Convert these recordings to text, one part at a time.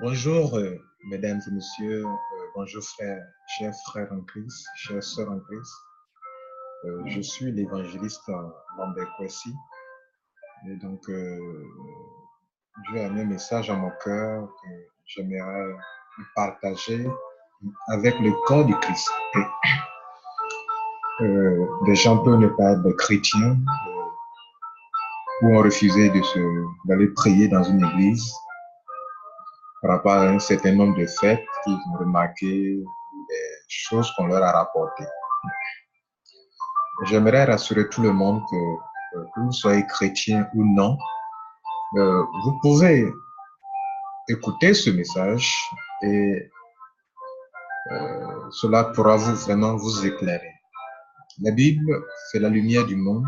Bonjour, mesdames et messieurs. Bonjour, frères, chers frères en Christ, chères sœurs en Christ. Je suis l'évangéliste Lambert Kwesi. Et donc, Dieu a mis un message à mon cœur que j'aimerais partager avec le corps du Christ. Des gens peuvent ne pas être chrétiens ou ont refusé d'aller prier dans une église par rapport à un certain nombre de faits qu'ils ont remarquées, des choses qu'on leur a rapportées. J'aimerais rassurer tout le monde que vous soyez chrétien ou non, vous pouvez écouter ce message et cela pourra vraiment vous éclairer. La Bible, c'est la lumière du monde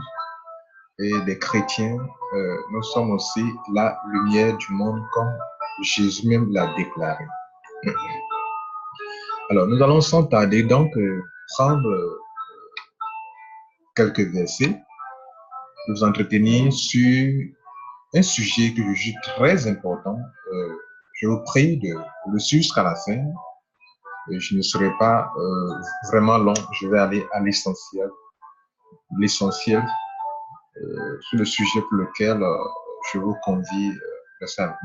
et des chrétiens, nous sommes aussi la lumière du monde comme Jésus même l'a déclaré. Alors, nous allons sans tarder donc prendre quelques versets, nous entretenir sur un sujet que je juge très important. Je vous prie de le suivre jusqu'à la fin. Et je ne serai pas vraiment long. Je vais aller à l'essentiel. L'essentiel sur le sujet pour lequel je vous convie de ça.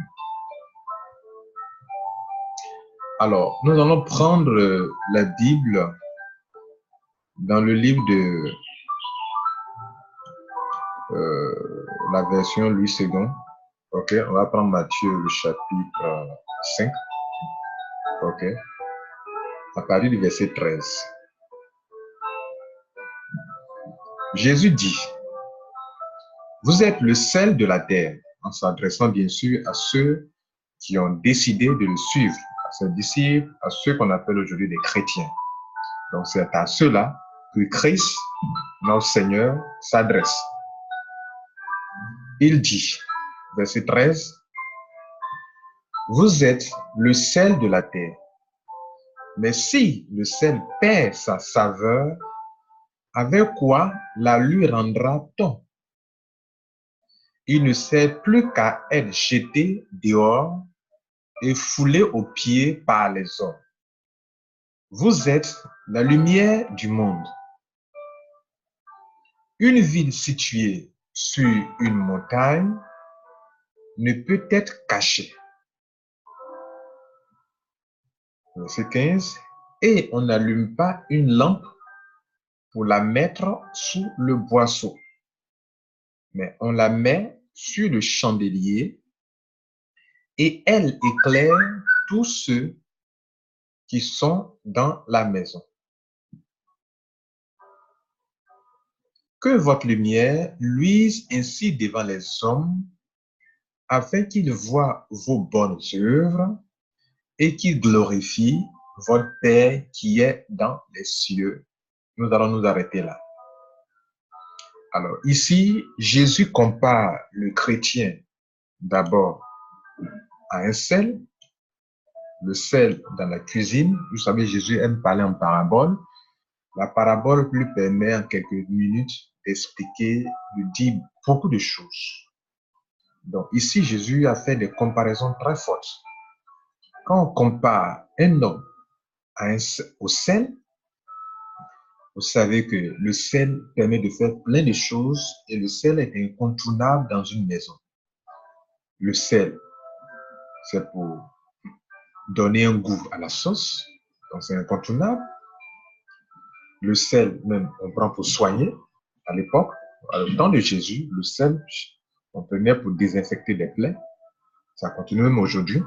Alors, nous allons prendre la Bible dans le livre de la version Louis II. Ok, on va prendre Matthieu, le chapitre 5. Ok, à partir du verset 13. Jésus dit, vous êtes le sel de la terre, en s'adressant bien sûr à ceux qui ont décidé de le suivre, à ses disciples, à ceux qu'on appelle aujourd'hui des chrétiens. Donc c'est à ceux-là que Christ, notre Seigneur, s'adresse. Il dit, verset 13, vous êtes le sel de la terre. Mais si le sel perd sa saveur, avec quoi la lui rendra-t-on? Il ne sert plus qu'à être jeté dehors et foulé aux pieds par les hommes. Vous êtes la lumière du monde. Une ville située sur une montagne ne peut être cachée. Verset 15. Et on n'allume pas une lampe pour la mettre sous le boisseau, mais on la met sur le chandelier et elle éclaire tous ceux qui sont dans la maison. Que votre lumière luise ainsi devant les hommes, afin qu'ils voient vos bonnes œuvres et qu'ils glorifient votre Père qui est dans les cieux. Nous allons nous arrêter là. Alors ici, Jésus compare le chrétien d'abord à un sel, le sel dans la cuisine. Vous savez, Jésus aime parler en parabole. La parabole lui permet en quelques minutes d'expliquer, de dire beaucoup de choses. Donc ici, Jésus a fait des comparaisons très fortes. Quand on compare un homme au sel, vous savez que le sel permet de faire plein de choses et le sel est incontournable dans une maison. Le sel, c'est pour donner un goût à la sauce, donc c'est incontournable. Le sel, même, on prend pour soigner. À l'époque, à le temps de Jésus, le sel, on prenait pour désinfecter des plaies. Ça continue même aujourd'hui.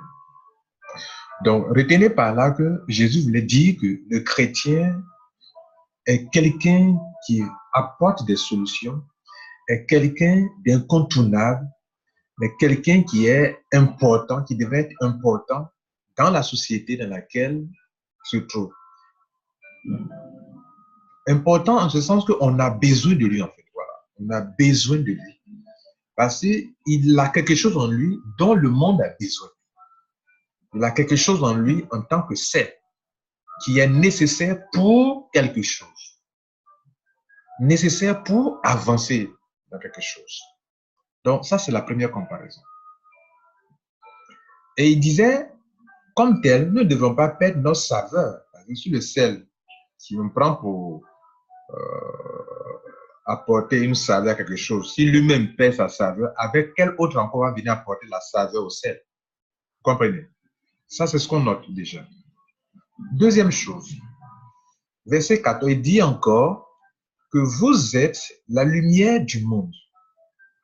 Donc, retenez par là que Jésus voulait dire que le chrétien est quelqu'un qui apporte des solutions, est quelqu'un d'incontournable, mais quelqu'un qui est important, qui devrait être important dans la société dans laquelle se trouve. Important en ce sens qu'on a besoin de lui, en fait. Voilà. On a besoin de lui. Parce qu'il a quelque chose en lui dont le monde a besoin. Il a quelque chose en lui en tant que sel qui est nécessaire pour quelque chose. Nécessaire pour avancer dans quelque chose. Donc, ça, c'est la première comparaison. Et il disait, comme tel, nous ne devons pas perdre notre saveur. Parce que si le sel, si on prend pour apporter une saveur à quelque chose, si lui-même perd sa saveur, avec quel autre encore va venir apporter la saveur au sel? Vous comprenez? Ça, c'est ce qu'on note déjà. Deuxième chose, verset 14, il dit encore que vous êtes la lumière du monde.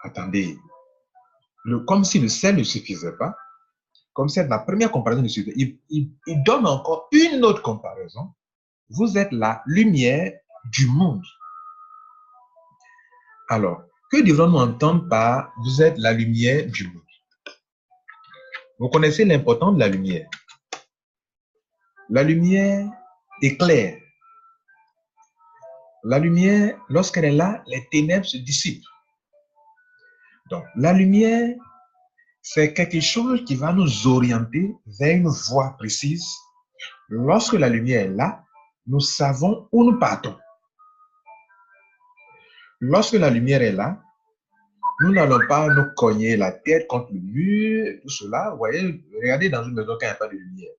Attendez, comme si le sel ne suffisait pas, comme si la première comparaison ne suffisait pas, il donne encore une autre comparaison. Vous êtes la lumière du monde. Alors, que devons-nous entendre par vous êtes la lumière du monde? Vous connaissez l'importance de la lumière. La lumière éclaire. La lumière, lorsqu'elle est là, les ténèbres se dissipent. Donc, la lumière, c'est quelque chose qui va nous orienter vers une voie précise. Lorsque la lumière est là, nous savons où nous partons. Lorsque la lumière est là, nous n'allons pas nous cogner la tête contre le mur, tout cela. Vous voyez, regardez dans une maison quand il n'y a pas de lumière.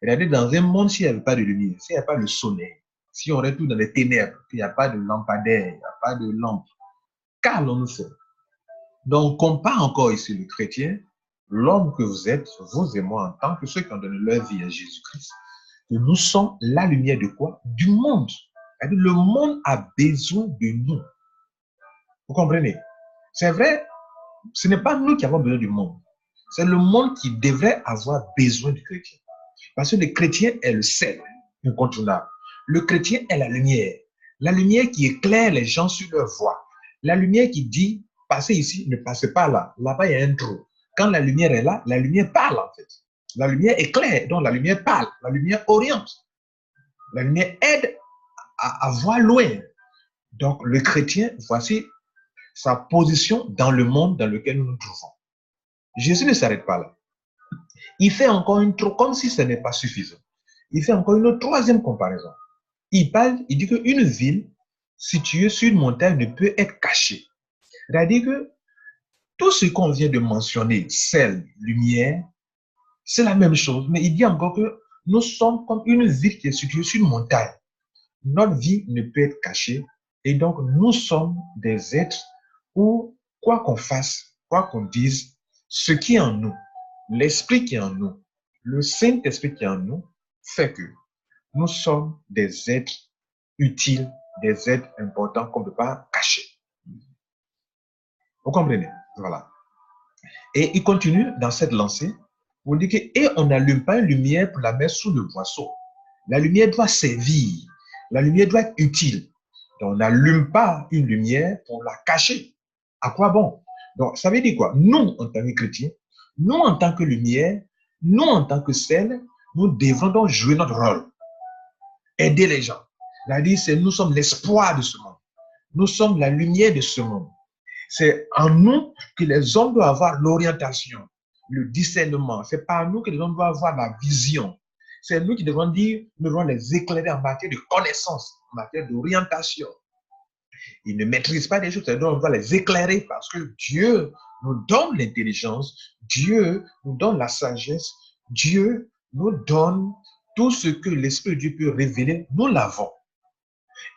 Regardez dans un monde s'il n'y avait pas de lumière, s'il n'y a pas de soleil, si on reste tout dans les ténèbres, qu'il n'y a pas de lampadaire, il n'y a pas de lampe, qu'allons-nous faire? Donc, on compare encore ici le chrétien, l'homme que vous êtes, vous et moi, en tant que ceux qui ont donné leur vie à Jésus-Christ, que nous sommes la lumière de quoi? Du monde. C'est-à-dire, le monde a besoin de nous. Vous comprenez? C'est vrai, ce n'est pas nous qui avons besoin du monde. C'est le monde qui devrait avoir besoin du chrétien. Parce que le chrétien est le sel incontournable. Le chrétien est la lumière. La lumière qui éclaire les gens sur leur voie. La lumière qui dit, passez ici, ne passez pas là. Là-bas, il y a un trou. Quand la lumière est là, la lumière parle en fait. La lumière éclaire, donc la lumière parle. La lumière oriente. La lumière aide à voir loin. Donc le chrétien, voici sa position dans le monde dans lequel nous nous trouvons. Jésus ne s'arrête pas là. Il fait encore une comme si ce n'est pas suffisant. Il fait encore une troisième comparaison. Il dit qu'une ville située sur une montagne ne peut être cachée. C'est-à-dire que tout ce qu'on vient de mentionner, sel, lumière, c'est la même chose. Mais il dit encore que nous sommes comme une ville qui est située sur une montagne. Notre vie ne peut être cachée. Et donc, nous sommes des êtres où, quoi qu'on fasse, quoi qu'on dise, ce qui est en nous, l'esprit qui est en nous, le Saint-Esprit qui est en nous, fait que nous sommes des êtres utiles, des êtres importants qu'on ne peut pas cacher. Vous comprenez? Voilà. Et il continue dans cette lancée. Vous dit que, et on n'allume pas une lumière pour la mettre sous le boisseau. La lumière doit servir. La lumière doit être utile. Donc, on n'allume pas une lumière pour la cacher. À quoi bon? Donc, ça veut dire quoi? Nous, en tant que chrétiens, nous, en tant que lumière, nous, en tant que sel, nous devons donc jouer notre rôle. Aider les gens. C'est-à-dire, nous sommes l'espoir de ce monde. Nous sommes la lumière de ce monde. C'est en nous que les hommes doivent avoir l'orientation, le discernement. C'est par nous que les hommes doivent avoir la vision. C'est nous qui devons dire, nous devons les éclairer en matière de connaissance, en matière d'orientation. Ils ne maîtrisent pas des choses, donc on doit les éclairer parce que Dieu nous donne l'intelligence, Dieu nous donne la sagesse, Dieu nous donne tout ce que l'Esprit de Dieu peut révéler, nous l'avons.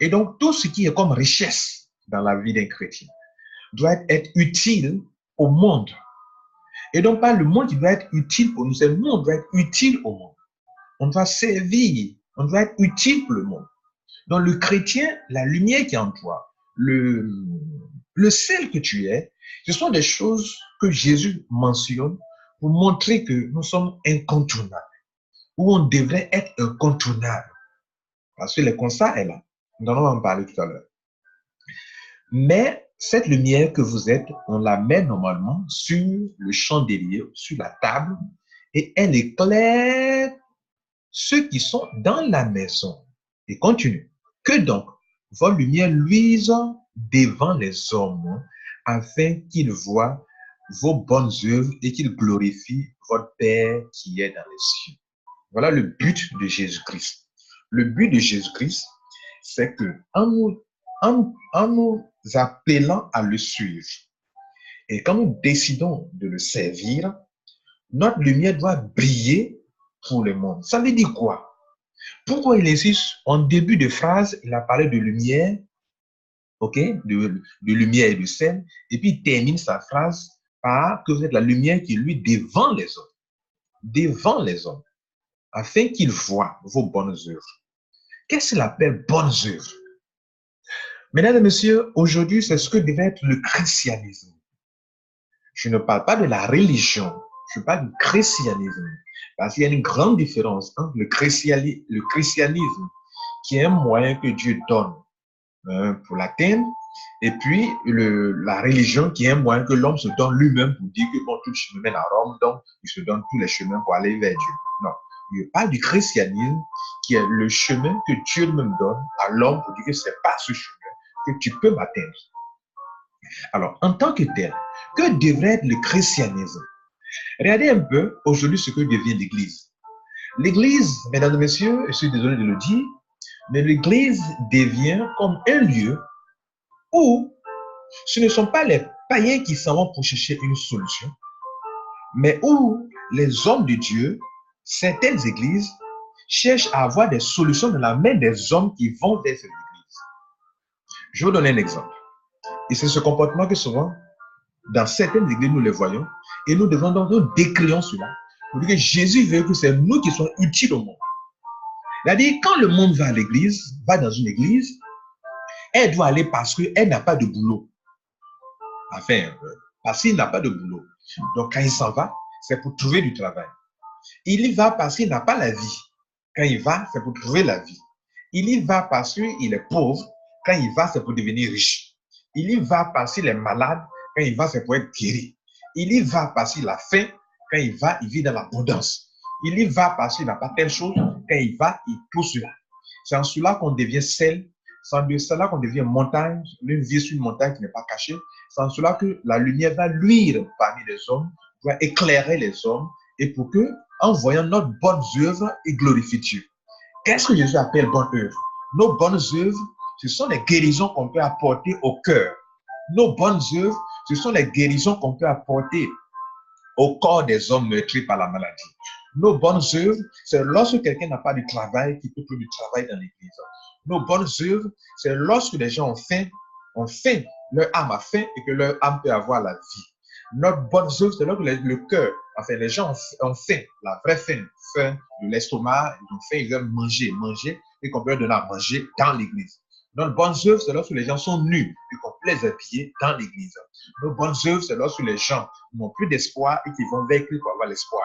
Et donc, tout ce qui est comme richesse dans la vie d'un chrétien doit être utile au monde. Et donc, pas le monde qui doit être utile pour nous, c'est le monde qui doit être utile au monde. On doit servir, on doit être utile pour le monde. Donc, le chrétien, la lumière qui est en toi, le sel que tu es, ce sont des choses que Jésus mentionne pour montrer que nous sommes incontournables, ou on devrait être incontournable. Parce que le constat est là. Nous allons en parler tout à l'heure. Mais cette lumière que vous êtes, on la met normalement sur le chandelier, sur la table, et elle éclaire ceux qui sont dans la maison. Et continue. Que donc, votre lumière luise devant les hommes, afin qu'ils voient vos bonnes œuvres et qu'ils glorifient votre Père qui est dans les cieux. Voilà le but de Jésus-Christ. Le but de Jésus-Christ, c'est que en nous appelant à le suivre, et quand nous décidons de le servir, Notre lumière doit briller pour le monde. Ça veut dire quoi? Pourquoi il insiste en début de phrase, il a parlé de lumière, ok, de lumière et de sel, et puis il termine sa phrase par que vous êtes la lumière qui lui devant les hommes, afin qu'ils voient vos bonnes œuvres. Qu'est-ce qu'il appelle bonnes œuvres? Mesdames et messieurs, aujourd'hui, c'est ce que devait être le christianisme. Je ne parle pas de la religion, je parle du christianisme. Parce qu'il y a une grande différence entre le christianisme, qui est un moyen que Dieu donne pour l'atteindre, et puis la religion, qui est un moyen que l'homme se donne lui-même pour dire que bon, tout chemin mène à Rome, donc il se donne tous les chemins pour aller vers Dieu. Non, je parle du christianisme, qui est le chemin que Dieu lui-même donne à l'homme pour dire que c'est pas ce chemin que tu peux m'atteindre. Alors, en tant que tel, que devrait être le christianisme? Regardez un peu aujourd'hui ce que devient l'Église. L'Église, mesdames et messieurs, je suis désolé de le dire, mais l'Église devient comme un lieu où ce ne sont pas les païens qui s'en vont pour chercher une solution, mais où les hommes de Dieu, certaines églises, cherchent à avoir des solutions dans la main des hommes qui vont vers cette église. Je vais vous donner un exemple. Et c'est ce comportement que souvent, dans certaines églises, nous les voyons, et nous devons donc nous décrions cela, pour dire que Jésus veut que c'est nous qui soyons utiles au monde. C'est-à-dire, quand le monde va à l'église, va dans une église, elle doit aller parce qu'elle n'a pas de boulot. Enfin, parce qu'il n'a pas de boulot. Donc, quand il s'en va, c'est pour trouver du travail. Il y va parce qu'il n'a pas la vie. Quand il va, c'est pour trouver la vie. Il y va parce qu'il est pauvre. Quand il va, c'est pour devenir riche. Il y va parce qu'il est malade. Quand il va, c'est pour être guéri. Il y va parce qu'il a faim. Quand il va, il vit dans l'abondance. Il y va parce qu'il n'a pas telle chose. Quand il va, il tout cela. C'est en cela qu'on devient sel. C'est en cela qu'on devient montagne. Une vie sur une montagne qui n'est pas cachée. C'est en cela que la lumière va luire parmi les hommes, va éclairer les hommes, et pour que, en voyant notre bonne œuvre, ils glorifient Dieu. Qu'est-ce que Jésus appelle bonne œuvre? Nos bonnes œuvres, ce sont les guérisons qu'on peut apporter au cœur. Nos bonnes œuvres, ce sont les guérisons qu'on peut apporter au corps des hommes meurtris par la maladie. Nos bonnes œuvres, c'est lorsque quelqu'un n'a pas de travail, qui peut trouver du travail dans l'église. Nos bonnes œuvres, c'est lorsque les gens ont faim, leur âme a faim et que leur âme peut avoir la vie. Notre bonne œuvre, c'est lorsque le cœur, enfin les gens ont faim, la vraie faim, faim de l'estomac, ils ont faim, ils veulent manger, et qu'on peut leur donner à manger dans l'église. Notre bonne œuvre, c'est lorsque les gens sont nus et qu'on peut les habiller dans l'église. Nos bonnes œuvres, c'est lorsque les gens n'ont plus d'espoir et qu'ils vont vers Christ pour avoir l'espoir.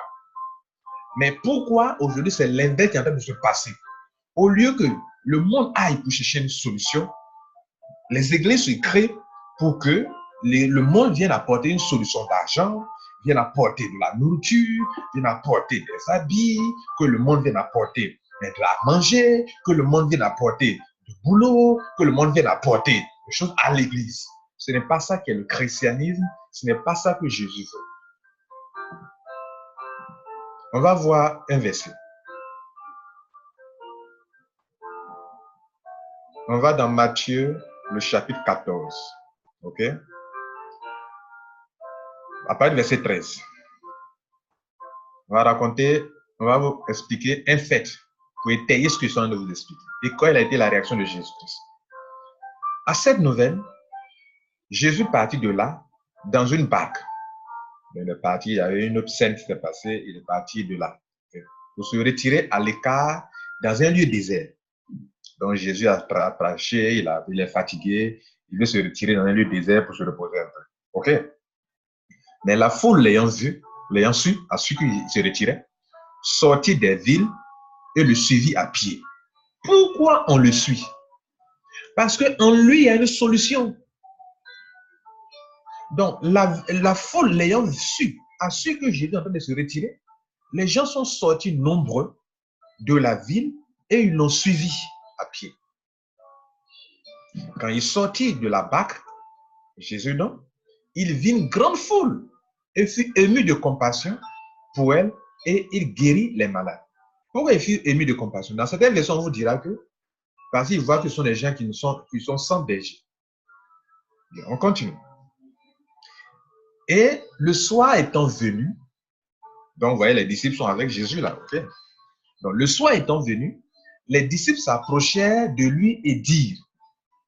Mais pourquoi aujourd'hui c'est l'inverse qui est en train de se passer? Au lieu que le monde aille pour chercher une solution, les églises se créent pour que le monde vienne apporter une solution d'argent, vienne apporter de la nourriture, vienne apporter des habits, que le monde vienne apporter de la manger, que le monde vienne apporter du boulot, que le monde vienne apporter des choses à l'église. Ce n'est pas ça qu'est le christianisme, ce n'est pas ça que Jésus veut. On va voir un verset. On va dans Matthieu, le chapitre 14. OK? À partir du verset 13. On va vous expliquer un fait pour étayer ce que je suis en train de vous expliquer. Et quelle a été la réaction de Jésus-Christ. À cette nouvelle, Jésus partit de là dans une barque. Il est parti, il y avait une autre scène qui s'est passée, il est parti de là. Pour se retirer à l'écart dans un lieu désert. Donc Jésus a prêché, il est fatigué, il veut se retirer dans un lieu désert pour se reposer un peu. OK? Mais la foule l'ayant su, a su qu'il se retirait, sortit des villes et le suivit à pied. Pourquoi on le suit? Parce qu'en lui, il y a une solution. Donc, la foule l'ayant su, a su que Jésus est en train de se retirer. Les gens sont sortis nombreux de la ville et ils l'ont suivi à pied. Quand il sortit de la barque, Jésus donc, il vit une grande foule et fut ému de compassion pour elle et il guérit les malades. Pourquoi il fut ému de compassion? Dans certaines versions, on vous dira que parce qu'il voit que ce sont des gens qui sont sans berger. On continue. Et le soir étant venu, Donc, vous voyez, les disciples sont avec Jésus là. Okay? Donc, le soir étant venu, les disciples s'approchèrent de lui et dirent,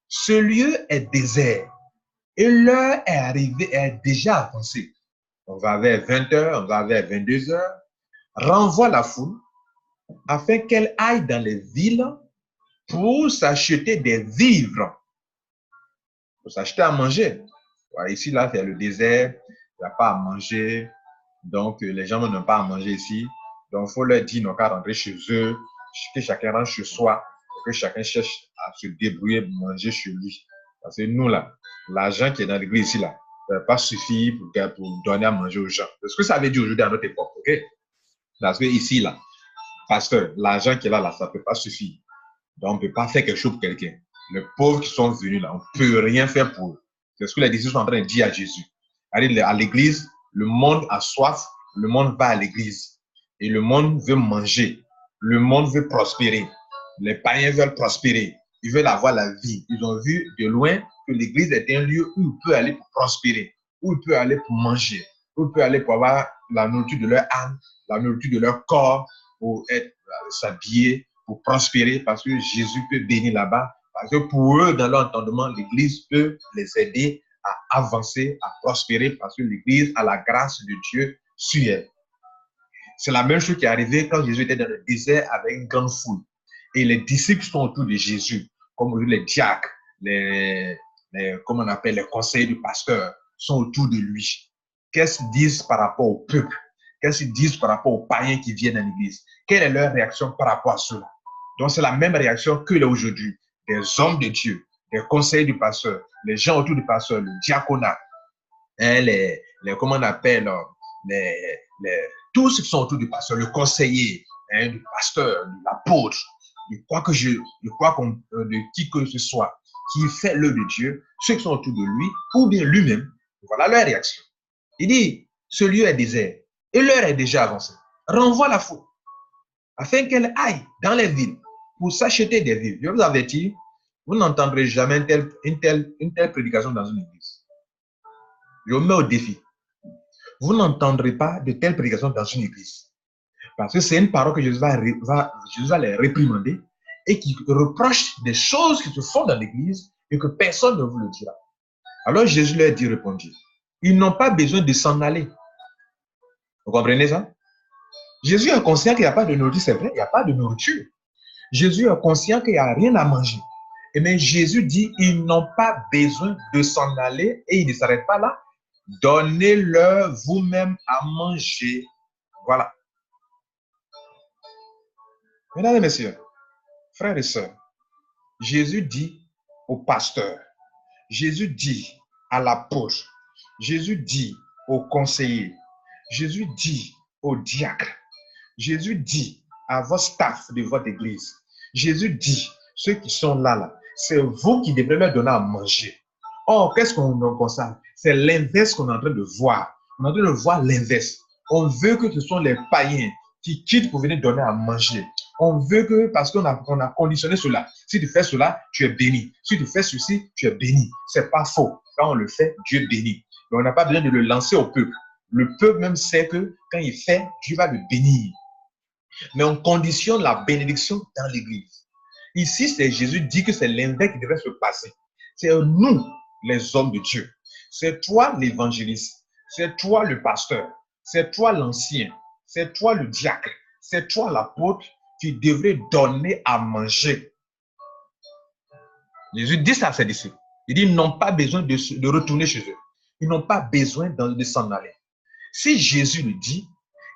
ce lieu est désert et l'heure est arrivée, est déjà avancée. On va vers 20 heures, on va vers 22 heures. Renvoie la foule afin qu'elle aille dans les villes pour s'acheter des vivres, pour s'acheter à manger. Voilà, ici, là, c'est le désert, il n'y a pas à manger. Donc, les gens n'ont pas à manger ici. Donc, il faut leur dire, non, qu'à rentrer chez eux, que chacun rentre chez soi, que chacun cherche à se débrouiller, manger chez lui. Parce que nous, là, l'argent qui est dans l'église ici, là, ça ne va pas suffire pour donner à manger aux gens. C'est ce que ça veut dire aujourd'hui à notre époque, ok? Parce que ici, là, parce que l'argent qui est là, ça ne peut pas suffire. Donc, on ne peut pas faire quelque chose pour quelqu'un. Les pauvres qui sont venus là, on ne peut rien faire pour eux. C'est ce que les disciples sont en train de dire à Jésus. À l'église, le monde a soif, le monde va à l'église. Et le monde veut manger. Le monde veut prospérer. Les païens veulent prospérer. Ils veulent avoir la vie. Ils ont vu de loin que l'église est un lieu où ils peuvent aller pour prospérer, où ils peuvent aller pour manger, où ils peuvent aller pour avoir la nourriture de leur âme, la nourriture de leur corps, pour s'habiller, pour prospérer, parce que Jésus peut bénir là-bas. Parce que pour eux, dans leur entendement, l'Église peut les aider à avancer, à prospérer, parce que l'Église a la grâce de Dieu sur elle. C'est la même chose qui est arrivée quand Jésus était dans le désert avec une grande foule. Et les disciples sont autour de Jésus, comme les diacres, comment on appelle, les conseillers du pasteur sont autour de lui. Qu'est-ce qu'ils disent par rapport au peuple? Qu'est-ce qu'ils disent par rapport aux païens qui viennent à l'église? Quelle est leur réaction par rapport à cela? Donc, c'est la même réaction que là aujourd'hui. Des hommes de Dieu, des conseillers du pasteur, les gens autour du pasteur, le diaconat, hein, comment on appelle, tous ceux qui sont autour du pasteur, le conseiller, hein, du pasteur, de l'apôtre, de qui que ce soit, qui fait l'œuvre de Dieu, ceux qui sont autour de lui, ou bien lui-même, voilà leur réaction. Il dit, ce lieu est désert et l'heure est déjà avancée. Renvoie la foule afin qu'elle aille dans les villes pour s'acheter des vivres. Je vous avertis, vous n'entendrez jamais une telle prédication dans une église. Je vous mets au défi. Vous n'entendrez pas de telles prédications dans une église. Parce que c'est une parole que Jésus va les réprimander et qui reproche des choses qui se font dans l'église et que personne ne vous le dira. Alors Jésus leur dit, répondit, ils n'ont pas besoin de s'en aller. Vous comprenez ça? Jésus est conscient qu'il n'y a pas de nourriture, c'est vrai, il n'y a pas de nourriture. Jésus est conscient qu'il n'y a rien à manger. Et bien Jésus dit, ils n'ont pas besoin de s'en aller et il ne s'arrête pas là. Donnez-leur vous-même à manger. Voilà. Mesdames et messieurs, frères et sœurs, Jésus dit au pasteur, Jésus dit à l'apôtre, Jésus dit au conseiller, Jésus dit au diacre, Jésus dit à vos staff de votre église, Jésus dit, ceux qui sont là, c'est vous qui devrez leur donner à manger. Or, qu'est-ce qu'on constate? C'est l'inverse qu'on est en train de voir. On est en train de voir l'inverse. On veut que ce sont les païens qui quittent pour venir donner à manger. On veut que, parce qu'on a conditionné cela, si tu fais cela, tu es béni. Si tu fais ceci, tu es béni. C'est pas faux. Quand on le fait, Dieu bénit. Mais on n'a pas besoin de le lancer au peuple. Le peuple même sait que quand il fait, Dieu va le bénir. Mais on conditionne la bénédiction dans l'église. Ici, c'est Jésus dit que c'est l'inverse qui devrait se passer. C'est nous, les hommes de Dieu. C'est toi, l'évangéliste. C'est toi, le pasteur. C'est toi, l'ancien. C'est toi, le diacre. C'est toi, l'apôtre, qui devrait donner à manger. Jésus dit ça à ses disciples. Il dit, ils n'ont pas besoin de retourner chez eux. Ils n'ont pas besoin de s'en aller. Si Jésus le dit,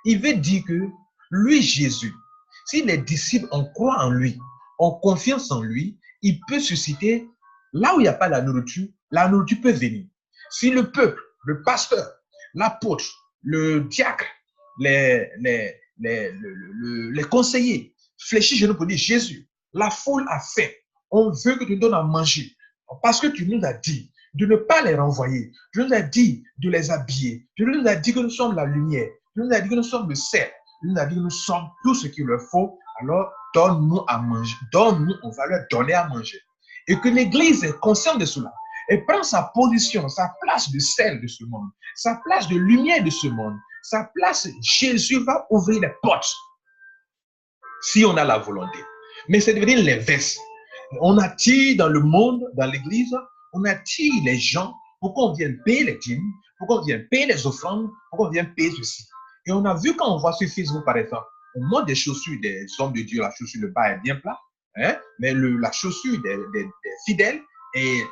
il veut dire que lui, Jésus, si les disciples ont croit en lui, ont confiance en lui, il peut susciter, là où il n'y a pas la nourriture peut venir. Si le peuple, le pasteur, l'apôtre, le diacre, les conseillers fléchissent genoux pour dire, Jésus, la foule a faim, on veut que tu donnes à manger, parce que tu nous as dit de ne pas les renvoyer, tu nous as dit de les habiller, tu nous as dit que nous sommes la lumière, tu nous as dit que nous sommes le sel, tu nous as dit que nous sommes tout ce qu'il leur faut, alors donne-nous à manger, donne-nous, on va leur donner à manger. Et que l'Église est consciente de cela et prend sa position, sa place de sel de ce monde, sa place de lumière de ce monde, sa place, Jésus va ouvrir les portes si on a la volonté. Mais c'est devenu l'inverse. On attire dans le monde, dans l'église, on attire les gens pour qu'on vienne payer les dîmes, pour qu'on vienne payer les offrandes, pour qu'on vienne payer ceci. Et on a vu quand on voit sur Facebook, par exemple, on montre des chaussures des hommes de Dieu, la chaussure, le bas est bien plat, hein, mais la chaussure des fidèles, et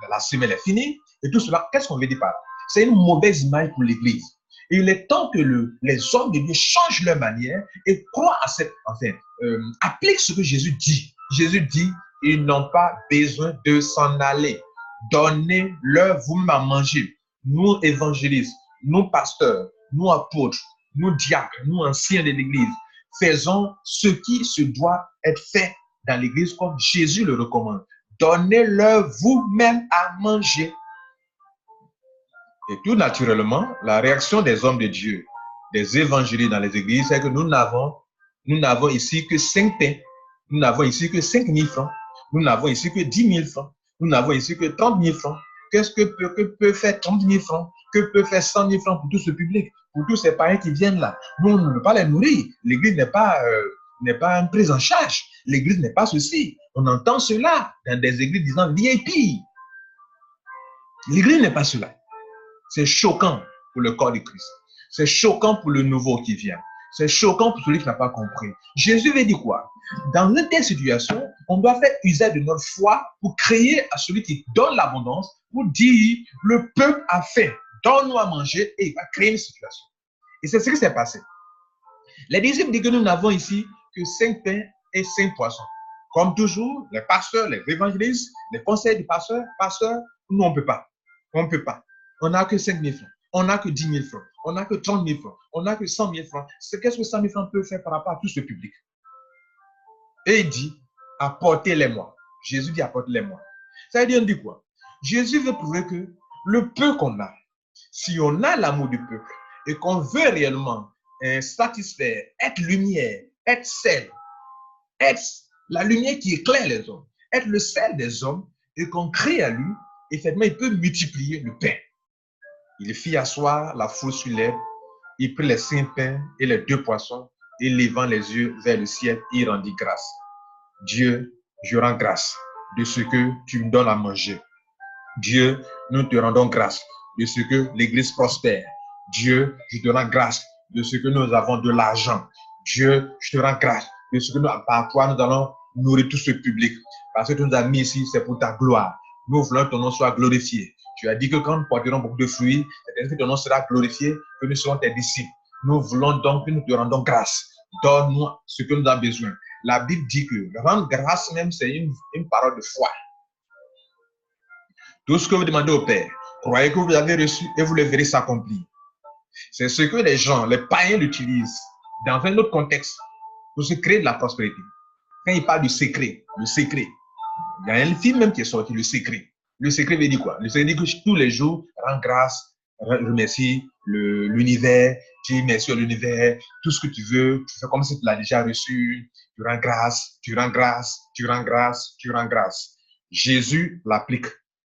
la semelle est finie, et tout cela, qu'est-ce qu'on veut dire par là? C'est une mauvaise image pour l'église. Et il est temps que les hommes de Dieu changent leur manière et croient à cette, appliquent ce que Jésus dit. Jésus dit, ils n'ont pas besoin de s'en aller. Donnez-leur vous-même à manger. Nous, évangélistes, nous, pasteurs, nous, apôtres, nous, diacres, nous, anciens de l'église, faisons ce qui se doit être fait dans l'église comme Jésus le recommande. Donnez-leur vous-même à manger. Et tout naturellement, la réaction des hommes de Dieu, des évangélistes dans les églises, c'est que nous n'avons ici que 5 pains. Nous n'avons ici que 5 000 francs. Nous n'avons ici que 10 000 francs. Nous n'avons ici que 30 000 francs. Qu'est-ce que peut faire 30 000 francs? Que peut faire 100 000 francs pour tout ce public? Pour tous ces parents qui viennent là? Nous, on ne peut pas les nourrir. L'église n'est pas une prise en charge. L'église n'est pas ceci. On entend cela dans des églises disant VIP. L'église n'est pas cela. C'est choquant pour le corps de Christ. C'est choquant pour le nouveau qui vient. C'est choquant pour celui qui n'a pas compris. Jésus veut dire quoi? Dans une telle situation, on doit faire usage de notre foi pour créer à celui qui donne l'abondance, pour dire, le peuple a faim, donne-nous à manger, et il va créer une situation. Et c'est ce qui s'est passé. Les disciples disent que nous n'avons ici que 5 pains et 5 poissons. Comme toujours, les pasteurs, les évangélistes, les conseils du pasteur, nous on ne peut pas. On ne peut pas. On n'a que 5 000 francs. On n'a que 10 000 francs. On n'a que 30 000 francs. On n'a que 100 000 francs. Qu'est-ce que 100 000 francs peut faire par rapport à tout ce public? Et il dit, apportez-les-moi. Jésus dit, apportez-les-moi. Ça veut dire, on dit quoi? Jésus veut prouver que le peu qu'on a, si on a l'amour du peuple et qu'on veut réellement satisfaire, être lumière, être sel, être la lumière qui éclaire les hommes, être le sel des hommes, et qu'on crée à lui, effectivement, il peut multiplier le pain. Il fit asseoir la foule sur l'herbe, il prit les 5 pains et les 2 poissons, et levant les yeux vers le ciel, il rendit grâce. Dieu, je rends grâce de ce que tu me donnes à manger. Dieu, nous te rendons grâce de ce que l'Église prospère. Dieu, je te rends grâce de ce que nous avons de l'argent. Dieu, je te rends grâce de ce que par toi, nous allons nourrir tout ce public. Parce que tu nous as mis ici, c'est pour ta gloire. Nous voulons que ton nom soit glorifié. Tu as dit que quand nous porterons beaucoup de fruits, c'est-à-dire que ton nom sera glorifié, que nous serons tes disciples. Nous voulons donc que nous te rendons grâce. Donne-nous ce que nous avons besoin. La Bible dit que rendre grâce même, c'est une parole de foi. Tout ce que vous demandez au Père, croyez que vous avez reçu et vous le verrez s'accomplir. C'est ce que les gens, les païens l'utilisent dans un autre contexte pour se créer de la prospérité. Quand ils parlent du secret, le secret, il y a un film même qui est sorti, le secret. Le secret veut dire quoi? Le secret dit que tous les jours, rends grâce, remercie l'univers, tu dis merci à l'univers, tout ce que tu veux, tu fais comme si tu l'as déjà reçu, tu rends grâce, tu rends grâce, tu rends grâce, tu rends grâce. Jésus l'applique.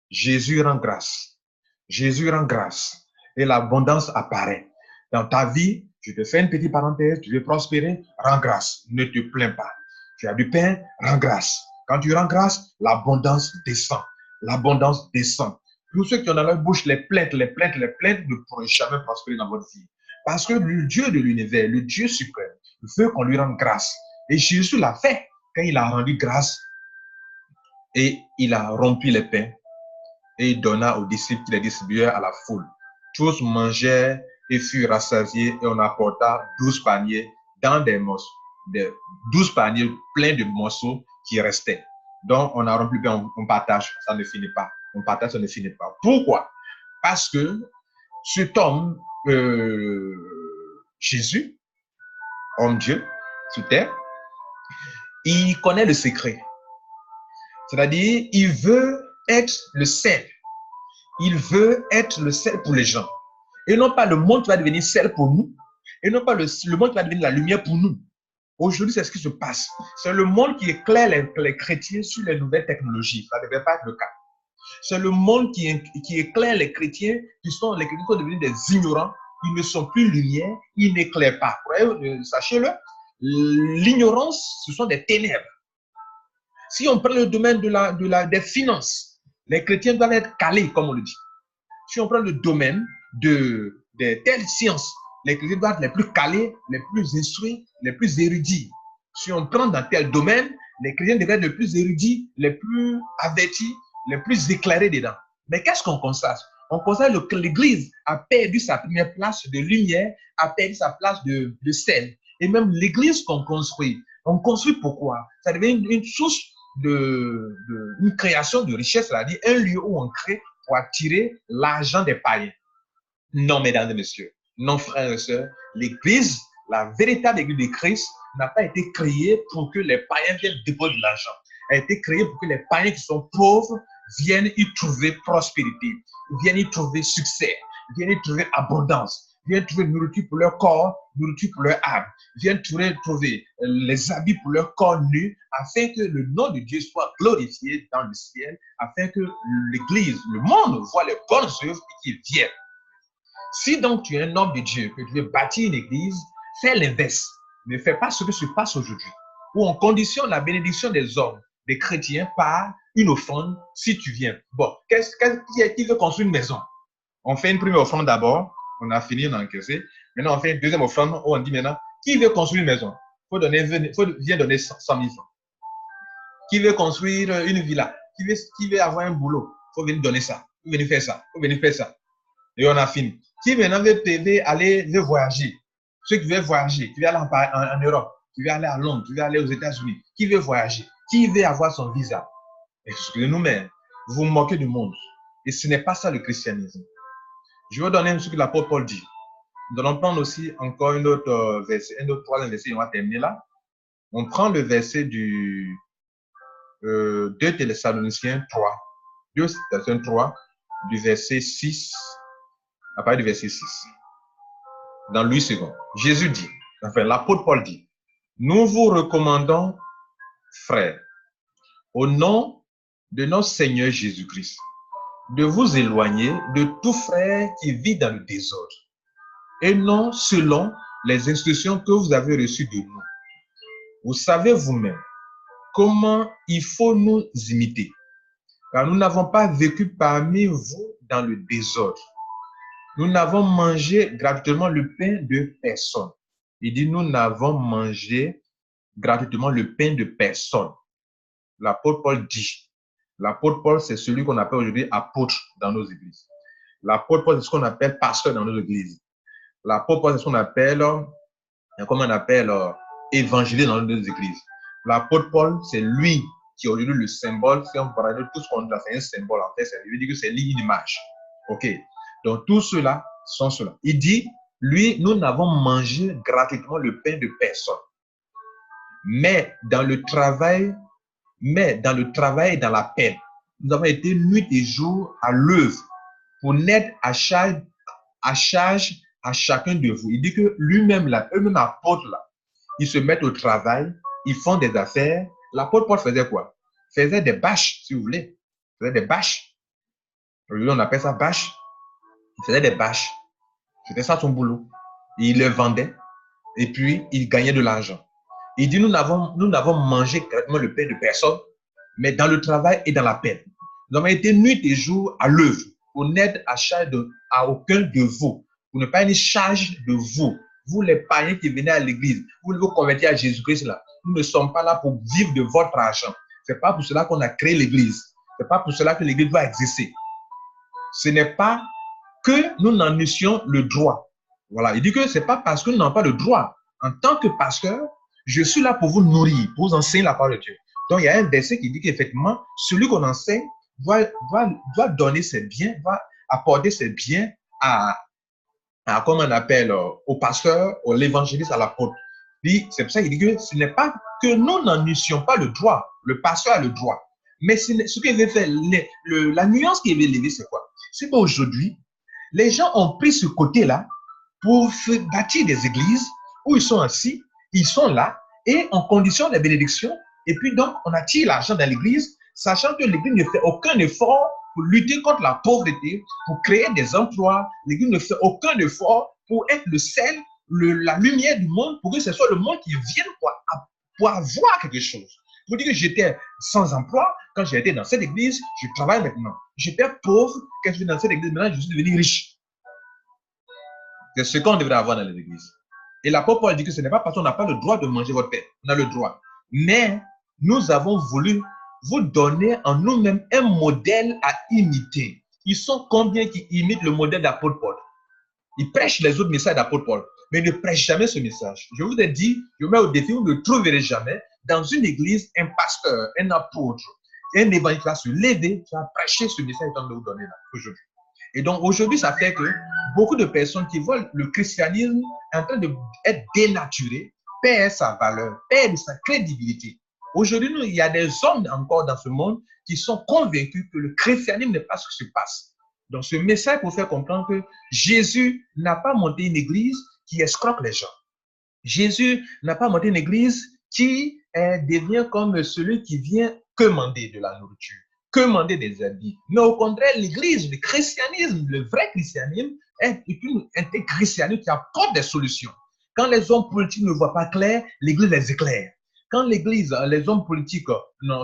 Jésus rend grâce. Jésus rend grâce. Et l'abondance apparaît. Dans ta vie, je te fais une petite parenthèse, tu veux prospérer, rends grâce. Ne te plains pas. Tu as du pain, rends grâce. Quand tu rends grâce, l'abondance descend. L'abondance descend. Tous ceux qui ont dans leur bouche les plaintes ne pourront jamais prospérer dans votre vie. Parce que le Dieu de l'univers, le Dieu suprême, veut qu'on lui rende grâce. Et Jésus l'a fait quand il a rendu grâce et il a rompu les pains et il donna aux disciples qui les distribuèrent à la foule. Tous mangèrent et furent rassasiés et on apporta 12 paniers dans des morceaux, 12 paniers pleins de morceaux qui restaient. Donc on a rempli le pain, on partage, ça ne finit pas. On partage, ça ne finit pas. Pourquoi? Parce que cet homme, Jésus, homme Dieu, sur terre, il connaît le secret. C'est-à-dire, il veut être le sel. Il veut être le sel pour les gens. Et non pas le monde qui va devenir sel pour nous. Et non pas le monde qui va devenir la lumière pour nous. Aujourd'hui, c'est ce qui se passe. C'est le monde qui éclaire les chrétiens sur les nouvelles technologies. Ça ne devrait pas être le cas. C'est le monde qui éclaire les chrétiens qui sont devenus des ignorants ils ne sont plus lumière, ils n'éclairent pas. Sachez-le, l'ignorance, ce sont des ténèbres. Si on prend le domaine des finances, les chrétiens doivent être calés, comme on le dit. Si on prend le domaine de telles sciences, les chrétiens doivent être les plus calés, les plus instruits, les plus érudits. Si on prend dans tel domaine, les chrétiens devraient être les plus érudits, les plus avertis, les plus éclairés dedans. Mais qu'est-ce qu'on constate? On constate que l'Église a perdu sa première place de lumière, a perdu sa place de sel. Et même l'Église qu'on construit, on construit pourquoi? Ça devient une source une création de richesse, c'est-à-dire un lieu où on crée pour attirer l'argent des païens. Non, mesdames et messieurs, non, frères et sœurs, l'Église, la véritable Église de Christ, n'a pas été créée pour que les païens viennent déposer de l'argent. Elle a été créée pour que les païens qui sont pauvres viennent y trouver prospérité, viennent y trouver succès, viennent y trouver abondance, viennent trouver nourriture pour leur corps, nourriture pour leur âme, viennent trouver les habits pour leur corps nu, afin que le nom de Dieu soit glorifié dans le ciel, afin que l'Église, le monde voit les bonnes œuvres et qu'ils viennent. Si donc tu es un homme de Dieu, que tu veux bâtir une église, fais l'inverse. Ne fais pas ce que se passe aujourd'hui, où on conditionne la bénédiction des hommes, des chrétiens, par une offrande si tu viens. Bon, qui veut construire une maison? On fait une première offrande d'abord, on a fini d'encaisser. Maintenant, on fait une deuxième offrande où on dit maintenant, qui veut construire une maison? Viens donner 100 000 francs. Qui veut construire une villa? Qui veut avoir un boulot? Il faut venir donner ça. Il faut venir faire ça. Il faut venir faire ça. Et on a fini. Qui maintenant veut voyager? Ceux qui veulent voyager, qui veulent aller en Europe, qui veulent aller à Londres, qui veulent aller aux États-Unis, qui veut voyager, qui veut avoir son visa? Excusez-nous, mais vous vous moquez du monde. Et ce n'est pas ça le christianisme. Je vais donner ce que l'apôtre Paul dit. Nous allons prendre aussi encore un autre verset, un autre troisième verset, on va terminer là. On prend le verset du 2 Thessaloniciens 3. 2 Thessaloniciens 3, du verset 6, à partir du verset 6. Dans Louis II, Jésus dit, enfin l'apôtre Paul dit, nous vous recommandons, frères, au nom de notre Seigneur Jésus-Christ, de vous éloigner de tout frère qui vit dans le désordre, et non selon les instructions que vous avez reçues de nous. Vous savez vous-même comment il faut nous imiter, car nous n'avons pas vécu parmi vous dans le désordre. Nous n'avons mangé gratuitement le pain de personne. Il dit, nous n'avons mangé gratuitement le pain de personne. L'apôtre Paul dit, l'apôtre Paul, c'est celui qu'on appelle aujourd'hui apôtre dans nos églises. L'apôtre Paul, c'est ce qu'on appelle pasteur dans nos églises. L'apôtre Paul, c'est ce qu'on appelle, comment on appelle, évangéliste dans nos églises. L'apôtre Paul, c'est lui qui est aujourd'hui le symbole. Si on parle de tout ce qu'on a, c'est un symbole. En fait, ça veut dire que c'est une image. OK. Donc, tout cela sont cela. Il dit, lui, nous n'avons mangé gratuitement le pain de personne. Mais dans le travail et dans la peine, nous avons été nuit et jour à l'œuvre pour n'être à charge à chacun de vous. Il dit que lui-même, là, eux-mêmes apôtres, là, ils se mettent au travail, ils font des affaires. L'apôtre Paul faisait quoi? Faisait des bâches, si vous voulez. Il faisait des bâches. Aujourd'hui, on appelle ça bâche. Il faisait des bâches. C'était ça son boulot. Il les vendait et puis il gagnait de l'argent. Il dit, nous n'avons mangé gratuitement le pain de personne, mais dans le travail et dans la peine. Nous avons été nuit et jour à l'œuvre pour n'être à charge à aucun de vous, pour ne pas être une charge de vous. Vous, les païens qui venez à l'église, vous vous convertir à Jésus-Christ là. Nous ne sommes pas là pour vivre de votre argent. Ce n'est pas pour cela qu'on a créé l'église. Ce n'est pas pour cela que l'église doit exister. Ce n'est pas que nous n'en eussions le droit. Voilà, il dit que ce n'est pas parce que nous n'avons pas le droit. En tant que pasteur, je suis là pour vous nourrir, pour vous enseigner la parole de Dieu. Donc, il y a un verset qui dit qu'effectivement, celui qu'on enseigne doit donner ses biens, doit apporter ses biens comment on appelle, au pasteur, à l'évangéliste, à l'apôtre. C'est pour ça qu'il dit que ce n'est pas que nous n'en eussions pas le droit. Le pasteur a le droit. Mais ce qu'il veut faire, la nuance qu'il veut lever, c'est quoi? C'est qu'aujourd'hui, les gens ont pris ce côté-là pour bâtir des églises où ils sont assis, ils sont là, et on conditionne les bénédictions, et puis donc on attire l'argent dans l'église, sachant que l'église ne fait aucun effort pour lutter contre la pauvreté, pour créer des emplois. L'église ne fait aucun effort pour être le sel, la lumière du monde, pour que ce soit le monde qui vienne pour avoir quelque chose. Pour dire que j'étais sans emploi, quand j'ai été dans cette église, je travaille maintenant. J'étais pauvre, quand je suis dans cette église, maintenant je suis devenu riche. C'est ce qu'on devrait avoir dans les églises. Et l'apôtre Paul dit que ce n'est pas parce qu'on n'a pas le droit de manger votre pain. On a le droit. Mais nous avons voulu vous donner en nous-mêmes un modèle à imiter. Ils sont combien qui imitent le modèle d'apôtre Paul? Ils prêchent les autres messages d'apôtre Paul, mais ne prêchent jamais ce message. Je vous ai dit, je vous mets au défi, vous ne trouverez jamais dans une église un pasteur, un apôtre, un évangéliste qui va se lever, qui va prêcher ce message que je vais vous donner là, aujourd'hui. Et donc aujourd'hui, ça fait que beaucoup de personnes qui voient le christianisme en train d'être dénaturé perdent sa valeur, perdent sa crédibilité. Aujourd'hui, il y a des hommes encore dans ce monde qui sont convaincus que le christianisme n'est pas ce qui se passe. Donc ce message pour faire comprendre que Jésus n'a pas monté une église qui escroque les gens. Jésus n'a pas monté une église qui devient comme celui qui vient commander de la nourriture, commander des habits. Mais au contraire, l'église, le christianisme, le vrai christianisme, est un christianisme qui apporte des solutions. Quand les hommes politiques ne voient pas clair, l'église les éclaire. Quand l'église, les hommes politiques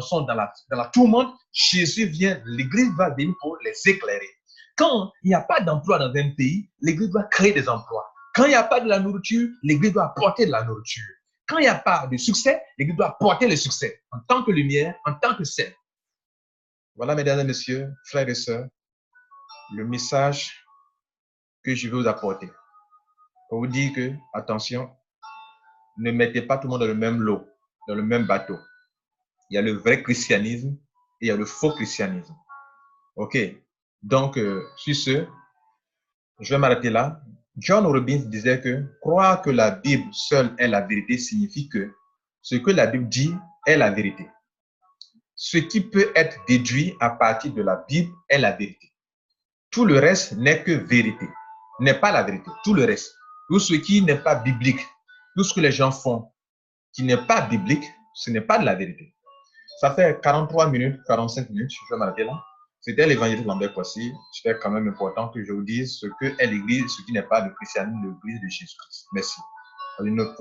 sont dans la tourmente, Jésus vient, l'église va venir pour les éclairer. Quand il n'y a pas d'emploi dans un pays, l'église doit créer des emplois. Quand il n'y a pas de la nourriture, l'église doit apporter de la nourriture. Quand il n'y a pas de succès, l'église doit apporter le succès en tant que lumière, en tant que sel. Voilà, mesdames et messieurs, frères et sœurs, le message que je veux vous apporter. Pour vous dire que, attention, ne mettez pas tout le monde dans le même lot, dans le même bateau. Il y a le vrai christianisme et il y a le faux christianisme. OK. Donc, sur ce, je vais m'arrêter là. John Robbins disait que croire que la Bible seule est la vérité signifie que ce que la Bible dit est la vérité. Ce qui peut être déduit à partir de la Bible est la vérité. Tout le reste n'est que vérité, n'est pas la vérité. Tout le reste, tout ce qui n'est pas biblique, tout ce que les gens font qui n'est pas biblique, ce n'est pas de la vérité. Ça fait 43 minutes, 45 minutes, je vais m'arrêter là. C'était l'évangéliste Lambert Kwasi. C'était quand même important que je vous dise ce que est l'église, ce qui n'est pas le christianisme, l'église de Jésus-Christ. Merci. À une autre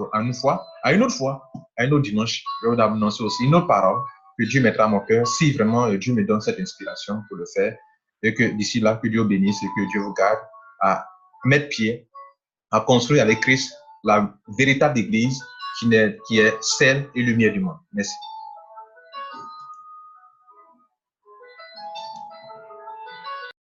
fois, un autre dimanche, je vais vous annoncer aussi une autre parole que Dieu mettra à mon cœur si vraiment Dieu me donne cette inspiration pour le faire. Et que d'ici là, que Dieu bénisse et que Dieu vous garde à mettre pied, à construire avec Christ la véritable église qui est celle et lumière du monde. Merci.